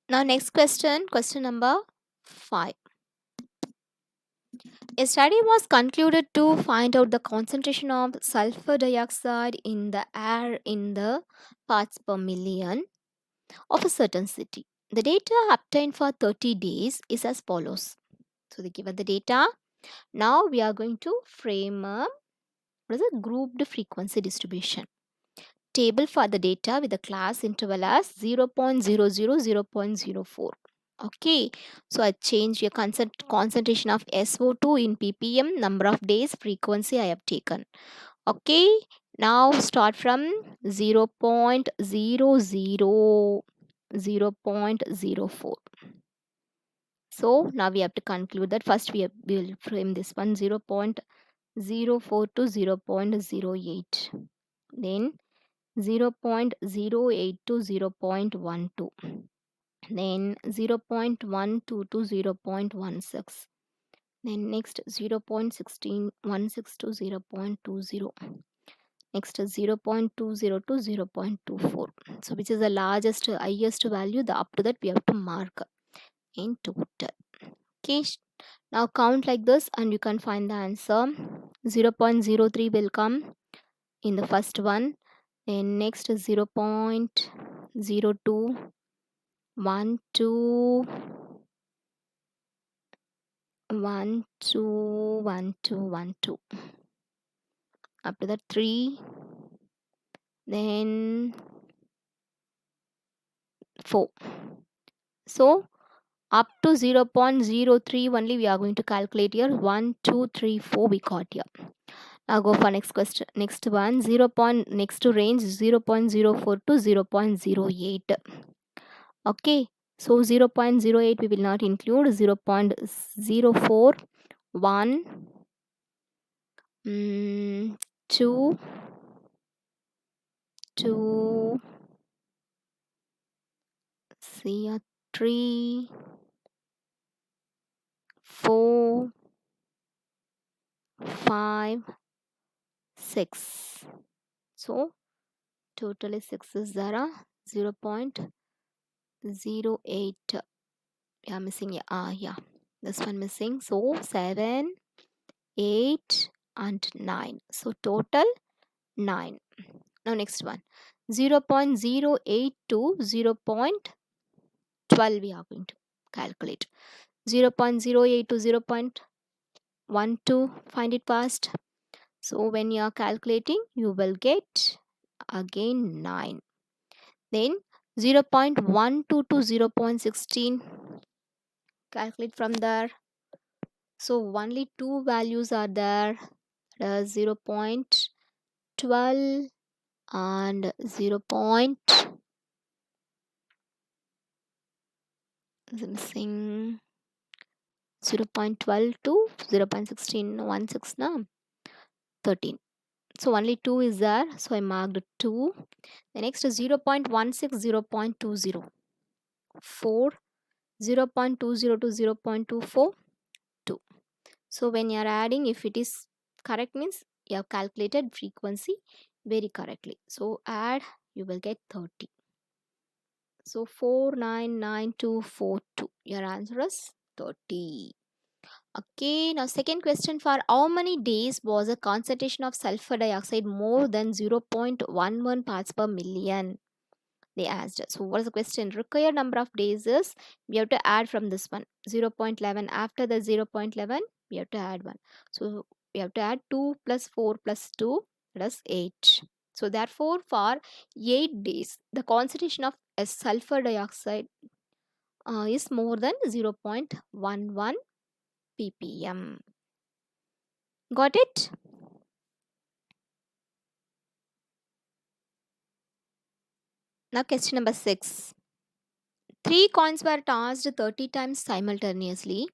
Now next question, question number 5. A study was concluded to find out the concentration of sulfur dioxide in the air in the parts per million of a certain city. The data obtained for 30 days is as follows. So they give us the data. Now we are going to frame what is a grouped frequency distribution table for the data with the class interval as 0.00, 0.04. Okay, so I changed your concentration of SO2 in ppm, number of days, frequency I have taken. Okay, now start from 0.00, 0.04. So now we have to conclude that first we will frame this one 0.04 to 0.08, then 0.08 to 0.12, then 0.12 to 0.16, then next 0.16 to 0.20, next 0.20 to 0.24. So which is the largest highest value, the up to that we have to mark in total. Okay, now count like this and you can find the answer. 0.03 will come in the first one, then next 0.02, 1 2, 1 2, 1 2, 1 2, up to that 3, then 4. So up to 0.03 only we are going to calculate here. 1 2 3 4 we got here. Now go for next question. Next one, next to range 0.04 to 0.08. Okay, so 0.08 we will not include. 0.04, 1, 2, 2, see 3, 4, 5, 6. So total is 6 is there. 0.08. Yeah, missing. Yeah, this one missing. So 7, 8 and 9. So total 9. Now next one, 0.08 to 0.12 we are going to calculate. 0.08 to 0.12, find it fast. So when you are calculating you will get again 9. Then 0.12 to 0.16, calculate from there. So only two values are there, 0.12 and 0. Missing 0.12 to 0.16, 16 now 13. So only 2 is there, so I marked 2. The next is 0.16, 0.20, 4, 0.20 to 0.24, 2. So when you are adding, if it is correct means you have calculated frequency very correctly. So add, you will get 30. So 499,242. Your answer is 30. Okay, now second question, for how many days was the concentration of sulfur dioxide more than 0.11 parts per million? They asked. So what is the question? Required number of days is, we have to add from this one 0.11. After the 0.11 we have to add 1. So we have to add 2 plus 4 plus 2 plus 8. So therefore for 8 days the concentration of a sulfur dioxide is more than 0.11 ppm. Got it? Now question number 6. 3 coins were tossed 30 times simultaneously.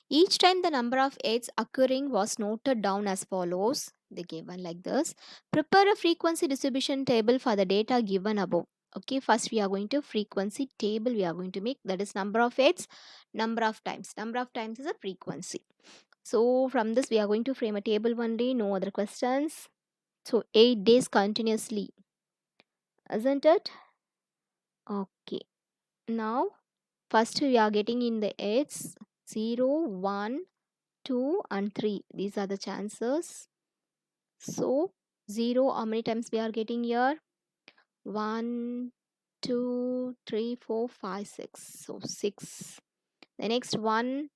Each time the number of eggs occurring was noted down as follows. They gave one like this. Prepare a frequency distribution table for the data given above. Okay, first we are going to frequency table we are going to make, that is number of eggs, number of times. Number of times is a frequency. So from this we are going to frame a table only, no other questions. So 8 days continuously, isn't it? Okay, now First we are getting in the 8s 0, 1, 2 and 3. These are the chances. So 0, how many times we are getting here? 1, 2, 3, 4, 5, 6. So 6. The next one,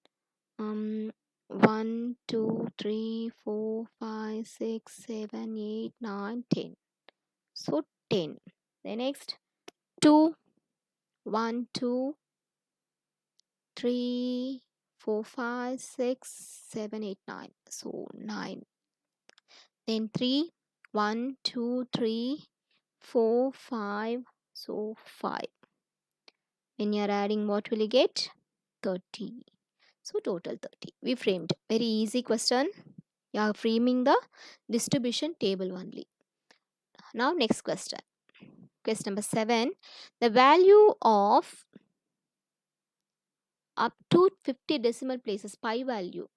1, 2, 3, 4, 5, 6, 7, 8, 9, 10. So 10. The next 2, 1, 2, 3, 4, 5, 6, 7, 8, 9. So 9. Then 3, 1, 2, 3, 4, 5. So 5. When you are adding, what will you get? 30. So total 30. We framed. Very easy question. You are framing the distribution table only. Now next question. Question number 7. The value of up to 50 decimal places, pi value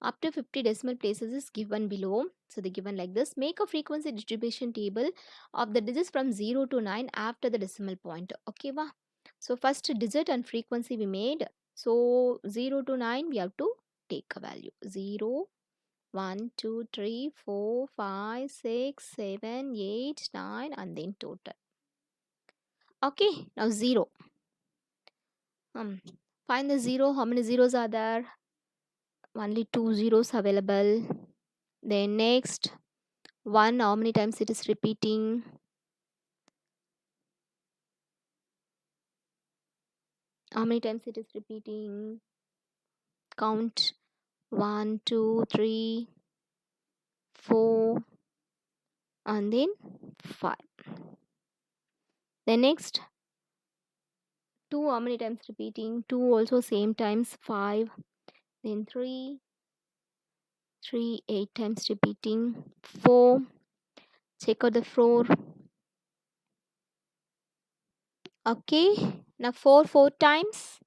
up to 50 decimal places is given below. So they given like this. Make a frequency distribution table of the digits from 0 to 9 after the decimal point. Okay, va? So first digit and frequency we made. So 0 to 9 we have to take a value. 0, 1, 2, 3, 4, 5, 6, 7, 8, 9 and then total. Okay, now 0. Find the 0. How many zeros are there? Only 2 zeros available. Then next 1, how many times it is repeating? How many times it is repeating? Count. 1, 2, 3, 4 and then 5. Then next 2, how many times repeating? 2 also same times. 5. Then 3, 8 times repeating. 4, check out the 4. Okay, now 4 times,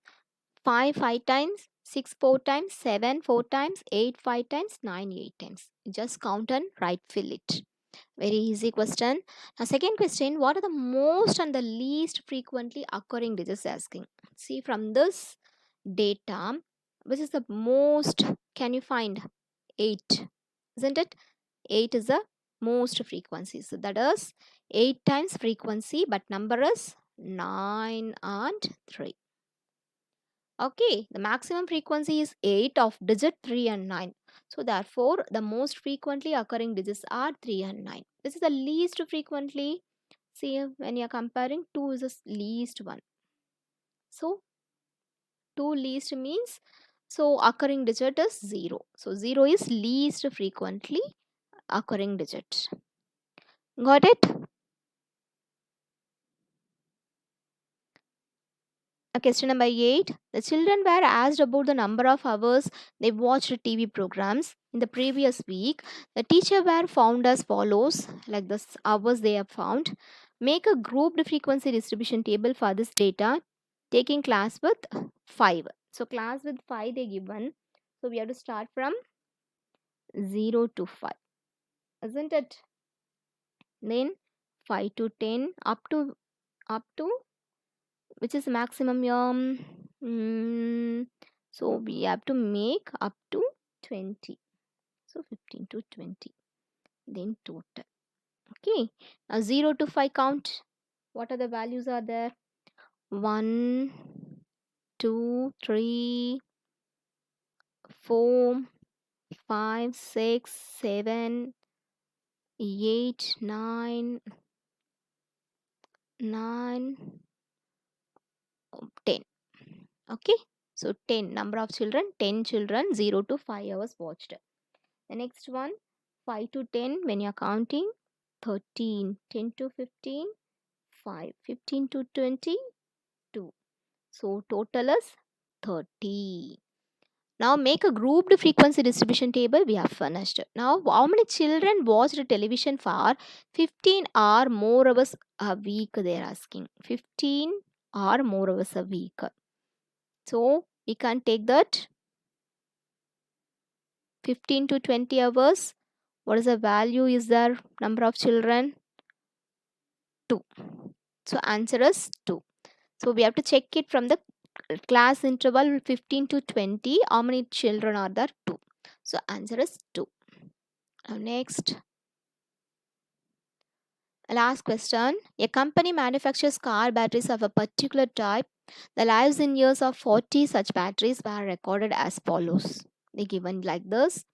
5 times, 6 4 times, 7 4 times, 8 5 times, 9 8 times. Just count and right fill it. Very easy question. Now second question, what are the most and the least frequently occurring digits asking? See from this data, which is the most, can you find? 8, isn't it? 8 is the most frequency. So that is 8 times frequency, but number is 9 and 3. Okay, the maximum frequency is 8 of digit 3 and 9. So therefore, the most frequently occurring digits are 3 and 9. This is the least frequently. See, when you are comparing, 2 is the least one. So 2 least means, so occurring digit is 0. So 0 is least frequently occurring digit. Got it? Question number 8. The children were asked about the number of hours they watched TV programs in the previous week. The teacher were found as follows, like the hours they have found. Make a grouped frequency distribution table for this data, taking class with 5. So class with 5 they given. So we have to start from 0 to 5. Isn't it? Then 5 to 10 up to which is maximum so we have to make up to 20. So 15 to 20. Then total. Okay. Now 0 to 5 count. What are the values are there? 1, 2, 3, 4, 5, 6, 7, 8, 9, 9, 10. Okay. So 10 number of children, 10 children, 0 to 5 hours watched. The next one, 5 to 10, when you're counting, 13, 10 to 15, 5, 15 to 20, 2. So total is 30. Now make a grouped frequency distribution table. We have finished. Now how many children watched television for 15 or more hours a week? They are asking. 15 or more hours a week. So we can take that 15 to 20 hours. What is the value? Is there number of children? 2. So answer is 2. So we have to check it from the class interval 15 to 20, how many children are there? 2. So answer is 2. Now next, last question. A company manufactures car batteries of a particular type. The lives in years of 40 such batteries were recorded as follows. They given like this.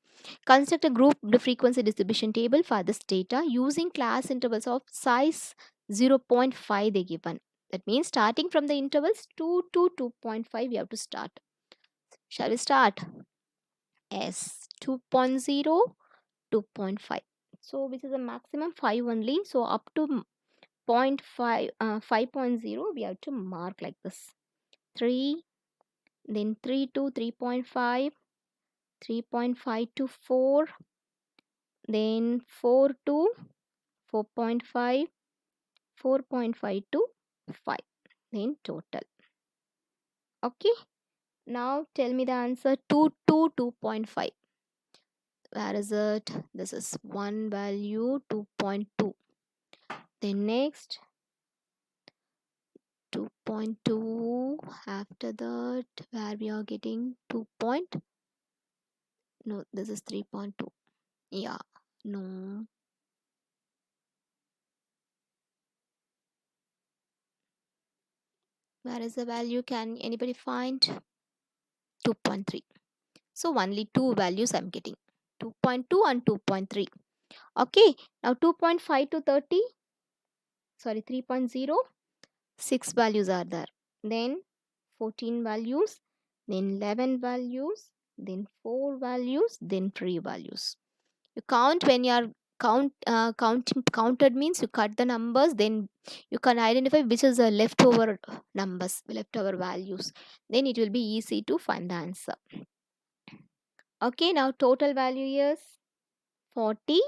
Construct a group frequency distribution table for this data using class intervals of size 0.5 they given. That means starting from the intervals 2 to 2.5 we have to start. Shall we start? Yes, 2.0, 2.5. So which is a maximum 5 only. So up to point 0.5, 5.0 we have to mark like this. 3, then 3 to 3.5, 3.5 to 4, then 4 to 4.5, 4.5 to 5, then total. Okay, now tell me the answer. 2 to 2.5. Where is it? This is one value, 2.2. Then next 2.2. After that, where we are getting 2 point. No, this is 3.2. Yeah, no. Where is the value? Can anybody find? 2.3. So only two values I'm getting. 2.2 and 2.3. Okay, now 2.5 to 30. Sorry, 3.0. 6 values are there. Then 14 values, then 11 values, then 4 values, then 3 values. You count when you are counted means you cut the numbers, then you can identify which is the leftover numbers, leftover values. Then it will be easy to find the answer. Okay, now total value is 40.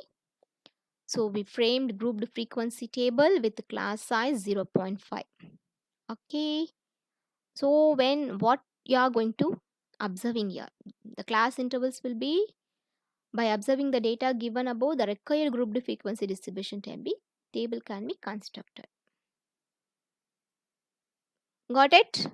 So we framed grouped frequency table with class size 0.5. Okay. So when what you are going to observing here, the class intervals will be by observing the data given above, the required grouped frequency distribution table can be constructed. Got it?